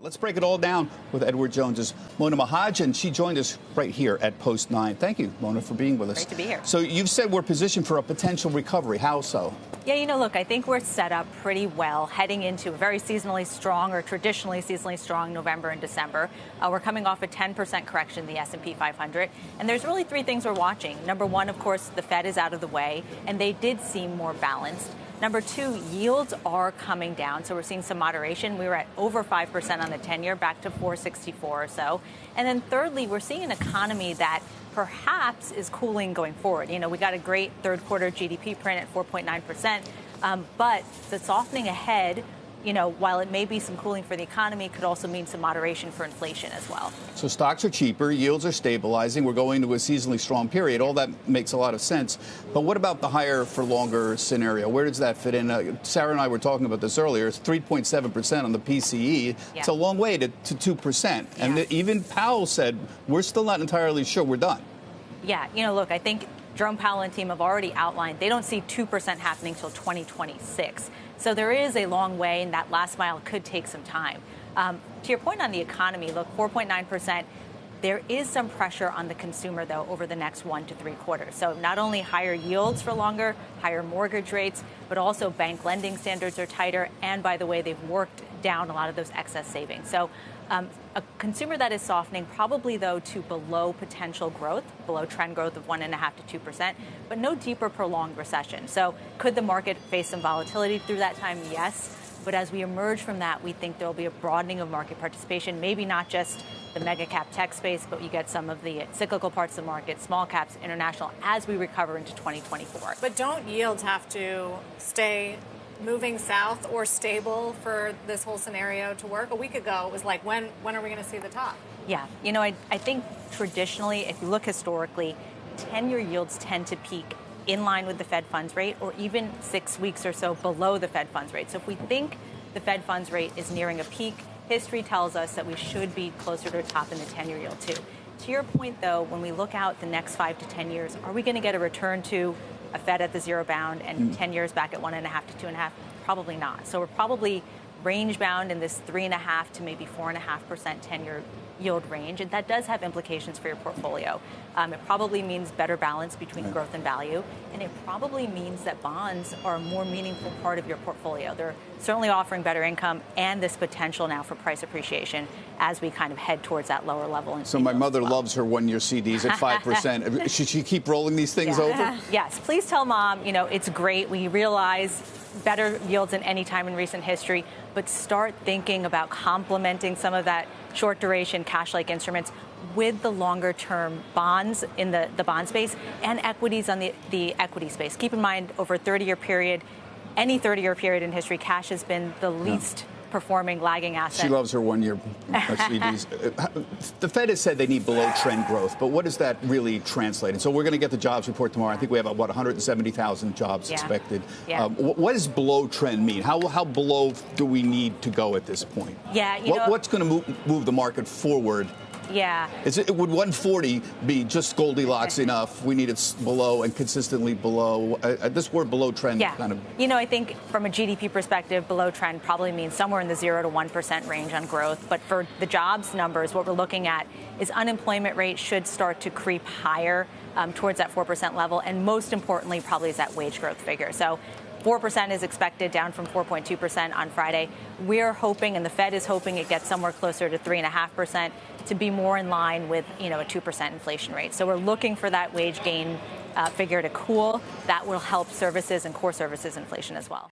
Let's break it all down with Edward Jones's Mona Mahajan. She joined us right here at Post 9. Thank you, Mona, for being with us. Great to be here. So you've said we're positioned for a potential recovery. How so? Yeah, look, I think we're set up pretty well heading into a very seasonally strong or traditionally seasonally strong November and December. We're coming off a 10% correction in the S&P 500. And there's really three things we're watching. Number one, of course, the Fed is out of the way, and they did seem more balanced. Number two, yields are coming down, so we're seeing some moderation. We were at over 5% on the 10-year, back to 4.64 or so. And then thirdly, we're seeing an economy that perhaps is cooling going forward. We got a great third quarter GDP print at 4.9%, but the softening ahead, while it may be some cooling for the economy, could also mean some moderation for inflation as well. So stocks are cheaper, yields are stabilizing, we're going to a seasonally strong period. All that makes a lot of sense. But what about the higher for longer scenario? Where does that fit in? Sarah and I were talking about this earlier. It's 3.7% on the PCE. Yeah. It's a long way to 2%. Yeah. And even Powell said, we're still not entirely sure we're done. Yeah, look, I think Jerome Powell and team have already outlined they don't see 2% happening till 2026. So there is a long way, and that last mile could take some time. To your point on the economy, look, 4.9%. There is some pressure on the consumer, though, over the next 1 to 3 quarters. So not only higher yields for longer, higher mortgage rates, but also bank lending standards are tighter. And by the way, they've worked down a lot of those excess savings. So a consumer that is softening, probably, though, to below potential growth, below trend growth of 1.5% to 2%, but no deeper prolonged recession. So could the market face some volatility through that time? Yes. But as we emerge from that, we think there will be a broadening of market participation, maybe not just the mega cap tech space, but you get some of the cyclical parts of the market, small caps, international, as we recover into 2024. But don't yields have to stay moving south or stable for this whole scenario to work? A week ago, it was like, when are we going to see the top? Yeah, I think traditionally, if you look historically, 10-year yields tend to peak in line with the Fed funds rate, or even 6 weeks or so below the Fed funds rate. So if we think the Fed funds rate is nearing a peak, history tells us that we should be closer to a top in the 10-year yield too. To your point, though, when we look out the next 5 to 10 years, are we going to get a return to a Fed at the zero bound and 10 years back at 1.5 to 2.5? Probably not. So we're probably range bound in this 3.5 to maybe 4.5% 10-year yield range, and that does have implications for your portfolio. It probably means better balance between growth and value, and it probably means that bonds are a more meaningful part of your portfolio. They're certainly offering better income and this potential now for price appreciation as we kind of head towards that lower level. So my mother loves her one-year CDs at 5%. Should she keep rolling these things over? Yes, please tell Mom, it's great. We realize better yields than any time in recent history, but start thinking about complementing some of that short duration cash-like instruments with the longer term bonds in the bond space and equities on the equity space. Keep in mind, over a 30-year period, any 30-year period in history, cash has been the least performing lagging asset. She loves her one-year CDs. The Fed has said they need below-trend growth, but what does that really translate? And so we're going to get the jobs report tomorrow. I think we have, 170,000 jobs expected. Yeah. What does below-trend mean? How below do we need to go at this point? Yeah, what's going to move the market forward? Yeah. Would 140 be just Goldilocks enough? We need it below and consistently below. This word below trend kind of. I think from a GDP perspective, below trend probably means somewhere in the 0 to 1% range on growth. But for the jobs numbers, what we're looking at is unemployment rate should start to creep higher towards that 4% level. And most importantly, probably is that wage growth figure. So 4% is expected, down from 4.2% on Friday. We're hoping, and the Fed is hoping, it gets somewhere closer to 3.5% to be more in line with, a 2% inflation rate. So we're looking for that wage gain figure to cool. That will help services and core services inflation as well.